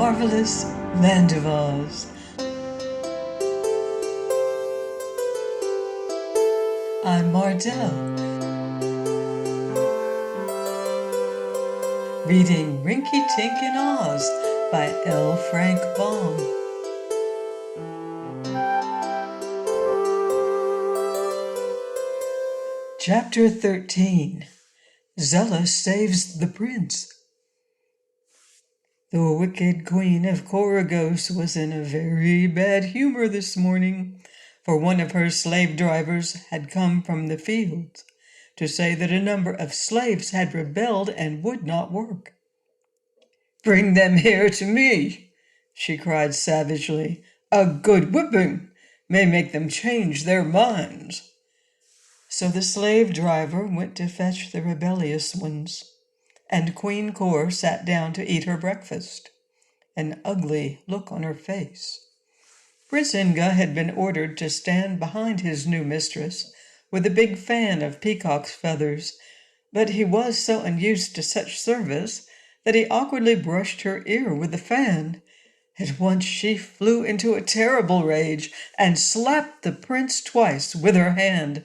marvelous land of Oz. I'm Mardell, reading Rinkitink in Oz by L. Frank Baum. Chapter 13. Zella saves the prince. The wicked queen of Koragos was in a very bad humor this morning, for one of her slave drivers had come from the fields to say that a number of slaves had rebelled and would not work. "Bring them here to me," she cried savagely. "A good whipping may make them change their minds." So the slave driver went to fetch the rebellious ones, and Queen Kor sat down to eat her breakfast, an ugly look on her face. Prince Inga had been ordered to stand behind his new mistress with a big fan of peacock's feathers, but he was so unused to such service that he awkwardly brushed her ear with the fan. At once she flew into a terrible rage and slapped the prince twice with her hand,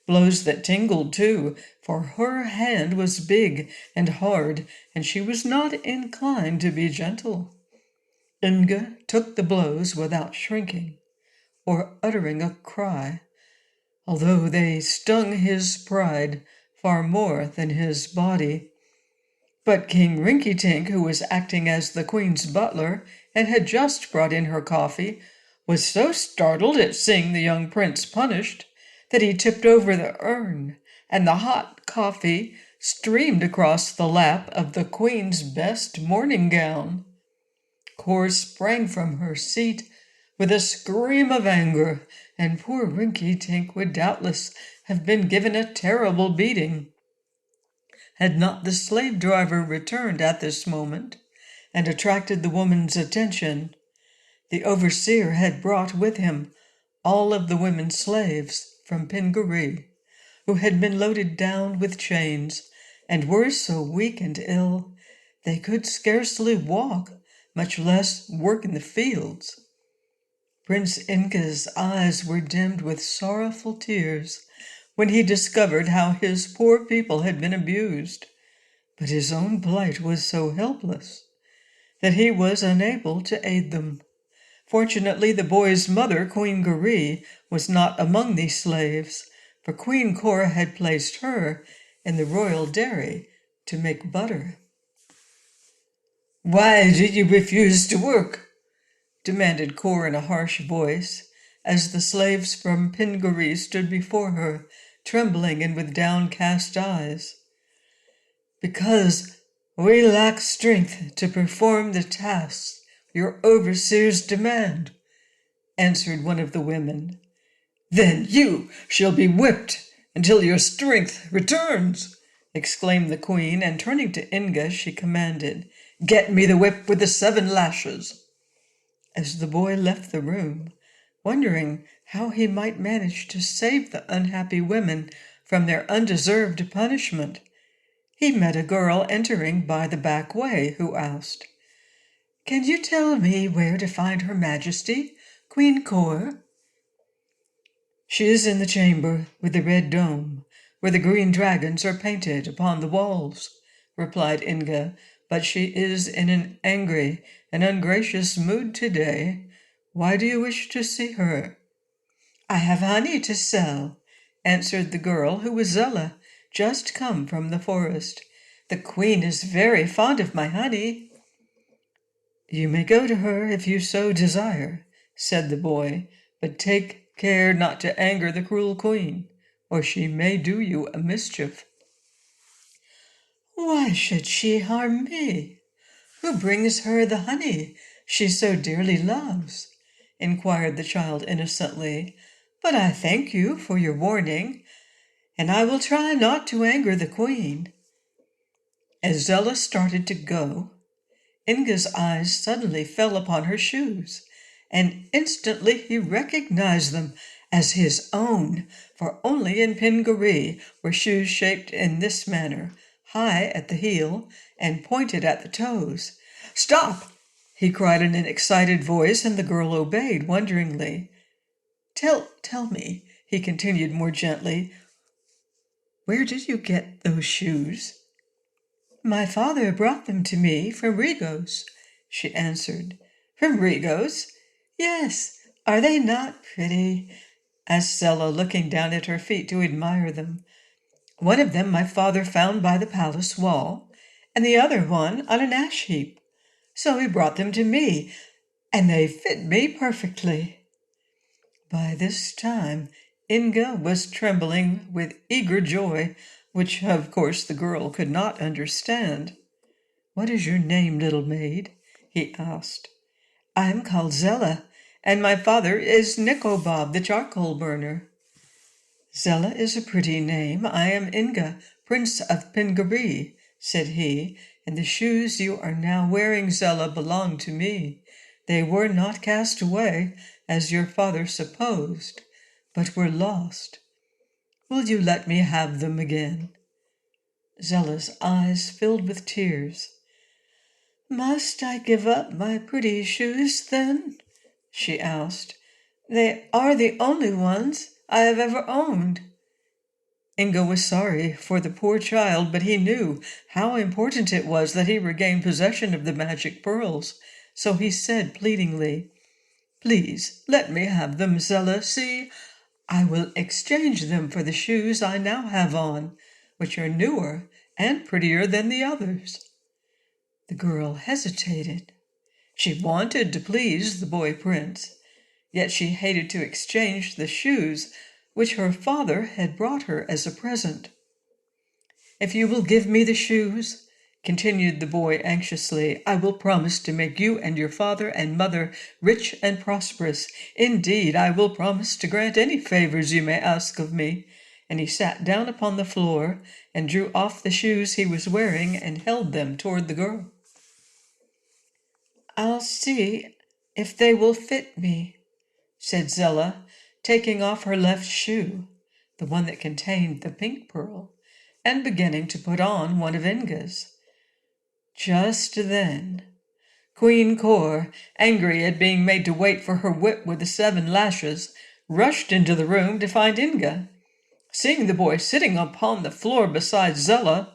blows that tingled too, for her hand was big and hard, and she was not inclined to be gentle. Inga took the blows without shrinking or uttering a cry, although they stung his pride far more than his body. But King Rinkitink, who was acting as the queen's butler and had just brought in her coffee, was so startled at seeing the young prince punished that he tipped over the urn, and the hot coffee streamed across the lap of the queen's best morning gown. Kor sprang from her seat with a scream of anger, and poor Rinkitink would doubtless have been given a terrible beating had not the slave driver returned at this moment and attracted the woman's attention. The overseer had brought with him all of the women slaves from Pingaree, who had been loaded down with chains and were so weak and ill they could scarcely walk, much less work in the fields. Prince Inga's eyes were dimmed with sorrowful tears when he discovered how his poor people had been abused, but his own plight was so helpless that he was unable to aid them. Fortunately, the boy's mother, Queen Garee, was not among these slaves, for Queen Kor had placed her in the royal dairy to make butter. "Why did you refuse to work?" demanded Kor in a harsh voice, as the slaves from Pingaree stood before her, trembling and with downcast eyes. "Because we lack strength to perform the tasks your overseers demand," answered one of the women. "Then you shall be whipped until your strength returns," exclaimed the queen, and turning to Inga, she commanded, "Get me the whip with the 7 lashes." As the boy left the room, wondering how he might manage to save the unhappy women from their undeserved punishment, he met a girl entering by the back way who asked, "Can you tell me where to find Her Majesty, Queen Kor?" "She is in the chamber with the red dome, where the green dragons are painted upon the walls," replied Inga, "but she is in an angry and ungracious mood today. Why do you wish to see her?" "I have honey to sell," answered the girl, who was Zella, just come from the forest. "The queen is very fond of my honey." "You may go to her if you so desire," said the boy, "but take care not to anger the cruel queen, or she may do you a mischief." "Why should she harm me? Who brings her the honey she so dearly loves?" inquired the child innocently. "But I thank you for your warning, and I will try not to anger the queen." As Zella started to go, Inga's eyes suddenly fell upon her shoes, and instantly he recognized them as his own, for only in Pingaree were shoes shaped in this manner, high at the heel and pointed at the toes. "Stop!" he cried in an excited voice, and the girl obeyed wonderingly. Tell me, he continued more gently, where did you get those shoes? My father brought them to me from Rigo's, she answered. From Rigo's? Yes. Are they not pretty? Asked Zella, looking down at her feet to admire them. One of them my father found by the palace wall, and the other one on an ash heap. So he brought them to me, and they fit me perfectly. By this time, Inga was trembling with eager joy, which of course the girl could not understand. What is your name, little maid? He asked. I am called Zella, and my father is Nikobob, the charcoal burner. Zella is a pretty name. I am Inga, Prince of Pingaree, said he, and the shoes you are now wearing, Zella, belong to me. They were not cast away, as your father supposed, but were lost. Will you let me have them again? Zella's eyes filled with tears. Must I give up my pretty shoes, then? She asked. They are the only ones I have ever owned. Inga was sorry for the poor child, but he knew how important it was that he regain possession of the magic pearls, so he said pleadingly, Please, let me have them, Zella. See, I will exchange them for the shoes I now have on, which are newer and prettier than the others. The girl hesitated. She wanted to please the boy prince, yet she hated to exchange the shoes which her father had brought her as a present. If you will give me the shoes, continued the boy anxiously, I will promise to make you and your father and mother rich and prosperous. Indeed, I will promise to grant any favors you may ask of me. And he sat down upon the floor and drew off the shoes he was wearing and held them toward the girl. I'll see if they will fit me, said Zella, taking off her left shoe, the one that contained the pink pearl, and beginning to put on one of Inga's. Just then, Queen Cor, angry at being made to wait for her whip with the 7 lashes, rushed into the room to find Inga. Seeing the boy sitting upon the floor beside Zella,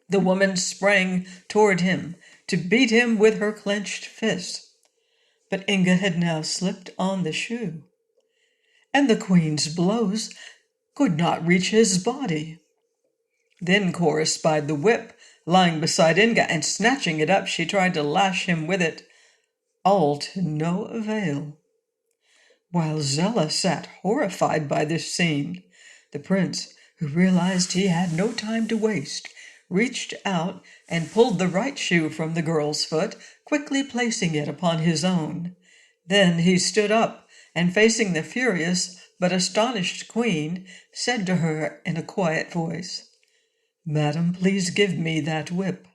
the woman sprang toward him to beat him with her clenched fist. But Inga had now slipped on the shoe, and the queen's blows could not reach his body. Then Cora spied the whip lying beside Inga, and snatching it up, she tried to lash him with it, all to no avail. While Zella sat horrified by this scene, the prince, who realized he had no time to waste, reached out and pulled the right shoe from the girl's foot, quickly placing it upon his own. Then he stood up, and facing the furious but astonished queen, said to her in a quiet voice, Madam, please give me that whip.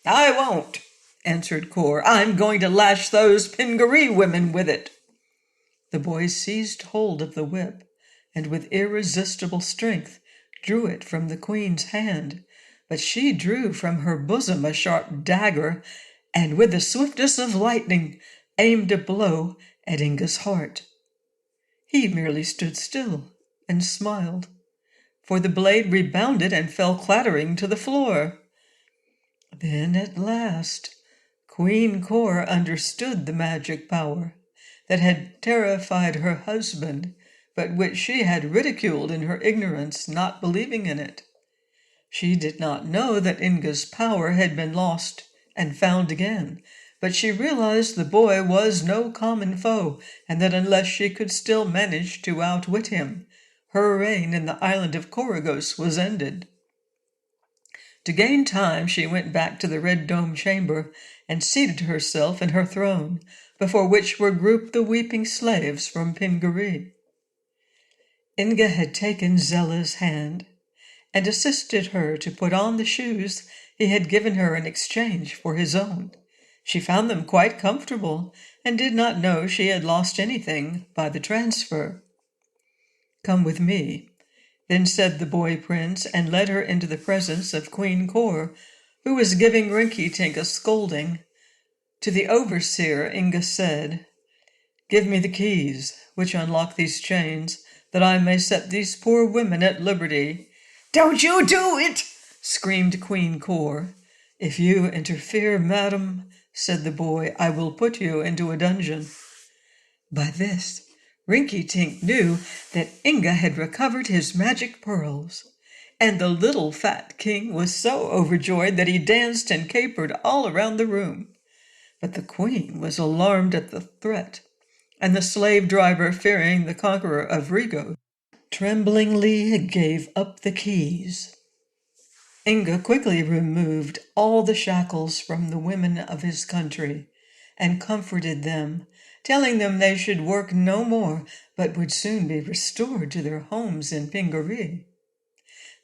I won't, answered Cor. I'm going to lash those Pingaree women with it. The boy seized hold of the whip, and with irresistible strength drew it from the queen's hand. But she drew from her bosom a sharp dagger, and with the swiftness of lightning aimed a blow at Inga's heart. He merely stood still and smiled, for the blade rebounded and fell clattering to the floor. Then at last Queen Cor understood the magic power that had terrified her husband, but which she had ridiculed in her ignorance, not believing in it. She did not know that Inga's power had been lost and found again, but she realized the boy was no common foe, and that unless she could still manage to outwit him, her reign in the island of Coragos was ended. To gain time, she went back to the red dome chamber and seated herself in her throne, before which were grouped the weeping slaves from Pingaree. Inga had taken Zella's hand and assisted her to put on the shoes he had given her in exchange for his own. She found them quite comfortable and did not know she had lost anything by the transfer. Come with me, then said the boy prince, and led her into the presence of Queen Cor, who was giving Rinkitink a scolding. To the overseer, Inga said, "Give me the keys, which unlock these chains, that I may set these poor women at liberty." "Don't you do it!" screamed Queen Cor. "If you interfere, madam," said the boy, "I will put you into a dungeon." By this, Rinkitink knew that Inga had recovered his magic pearls, and the little fat king was so overjoyed that he danced and capered all around the room. But the queen was alarmed at the threat, and the slave driver, fearing the conqueror of Rigo, tremblingly gave up the keys. Inga quickly removed all the shackles from the women of his country and comforted them, telling them they should work no more, but would soon be restored to their homes in Pingaree.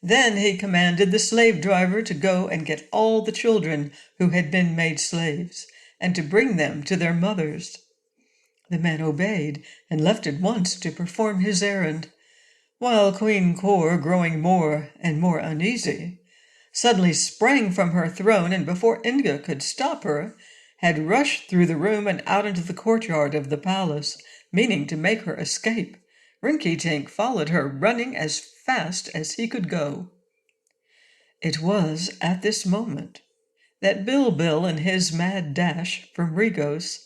Then he commanded the slave driver to go and get all the children who had been made slaves, and to bring them to their mothers. The man obeyed and left at once to perform his errand, while Queen Cor, growing more and more uneasy, suddenly sprang from her throne, and before Inga could stop her, had rushed through the room and out into the courtyard of the palace, meaning to make her escape. Rinkitink followed her, running as fast as he could go. It was at this moment that Bilbil, in his mad dash from Regos,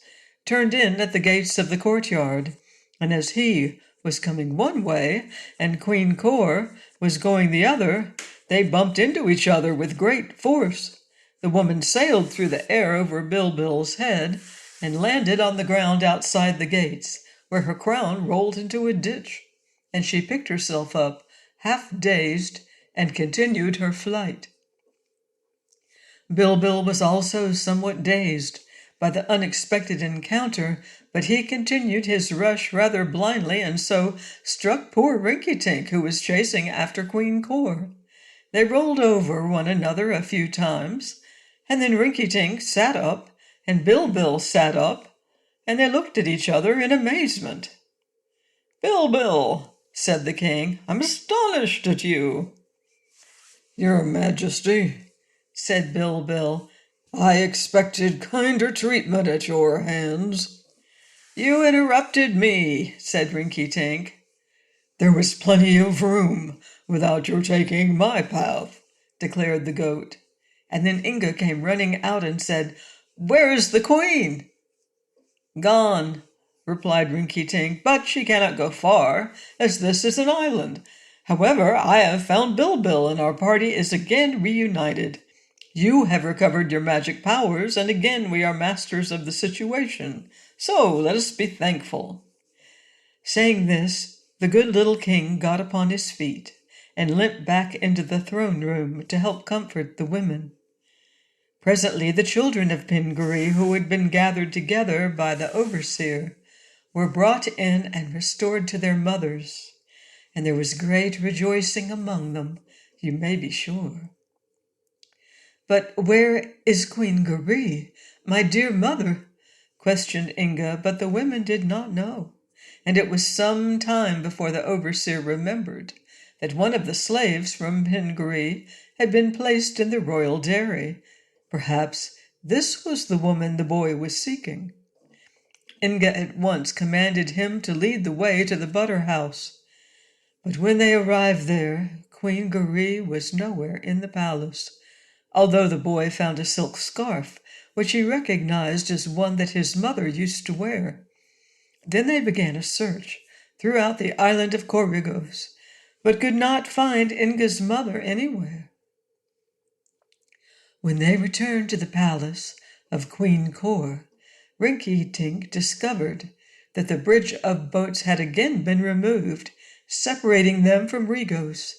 turned in at the gates of the courtyard, and as he was coming one way and Queen Cor was going the other, they bumped into each other with great force. The woman sailed through the air over Bilbil's head and landed on the ground outside the gates, where her crown rolled into a ditch, and she picked herself up, half dazed, and continued her flight. Bilbil was also somewhat dazed by the unexpected encounter, but he continued his rush rather blindly, and so struck poor Rinkitink, who was chasing after Queen Cor. They rolled over one another a few times, and then Rinkitink sat up, and Bilbil sat up, and they looked at each other in amazement. "Bilbil," said the king, "I'm astonished at you." "Your Majesty," said Bilbil, "I expected kinder treatment at your hands." "You interrupted me," said Rinkitink. "There was plenty of room without your taking my path," declared the goat. And then Inga came running out and said, "Where is the queen?" "Gone," replied Rinkitink, "but she cannot go far, as this is an island. However, I have found Bilbil, and our party is again reunited. You have recovered your magic powers, and again we are masters of the situation. So let us be thankful." Saying this, the good little king got upon his feet and limped back into the throne room to help comfort the women. Presently the children of Pingaree, who had been gathered together by the overseer, were brought in and restored to their mothers, and there was great rejoicing among them, you may be sure. "But where is Queen Garee, my dear mother?" questioned Inga, but the women did not know, and it was some time before the overseer remembered that one of the slaves from Pingaree had been placed in the royal dairy. Perhaps this was the woman the boy was seeking. Inga at once commanded him to lead the way to the butter house. But when they arrived there, Queen Garee was nowhere in the palace, although the boy found a silk scarf, which he recognized as one that his mother used to wear. Then they began a search throughout the island of Corrigos, but could not find Inga's mother anywhere. When they returned to the palace of Queen Cor, Rinkitink discovered that the bridge of boats had again been removed, separating them from Regos,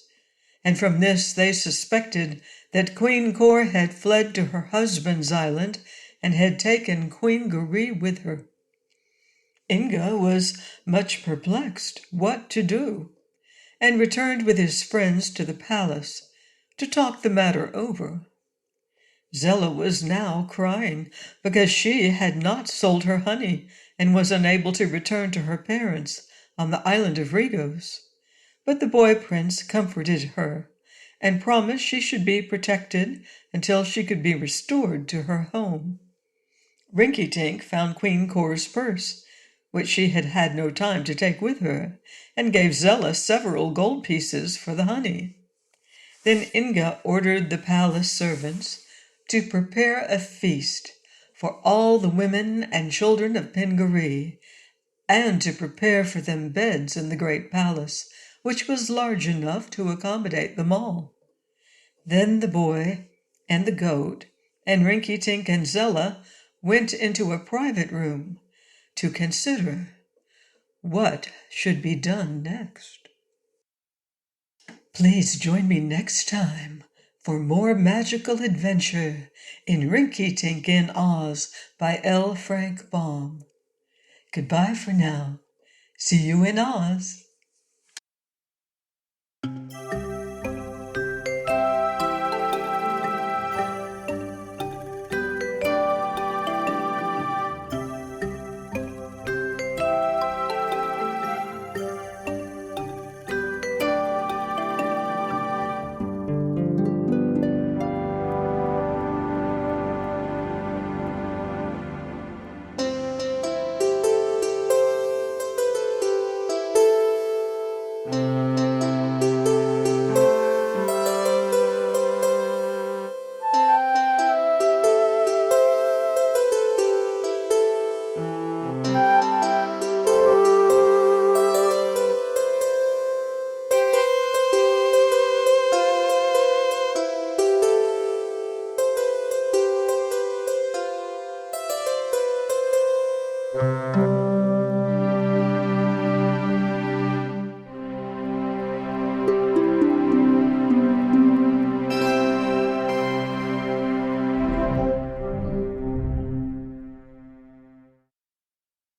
and from this they suspected that Queen Cor had fled to her husband's island and had taken Queen Garee with her. Inga was much perplexed what to do, and returned with his friends to the palace to talk the matter over. Zella was now crying because she had not sold her honey and was unable to return to her parents on the island of Regos. But the boy prince comforted her and promised she should be protected until she could be restored to her home. Rinkitink found Queen Cora's purse, which she had had no time to take with her, and gave Zella several gold pieces for the honey. Then Inga ordered the palace servants to prepare a feast for all the women and children of Pingaree, and to prepare for them beds in the great palace, which was large enough to accommodate them all. Then the boy and the goat and Rinkitink and Zella went into a private room to consider what should be done next. Please join me next time for more magical adventure in Rinkitink in Oz by L. Frank Baum. Goodbye for now. See you in Oz.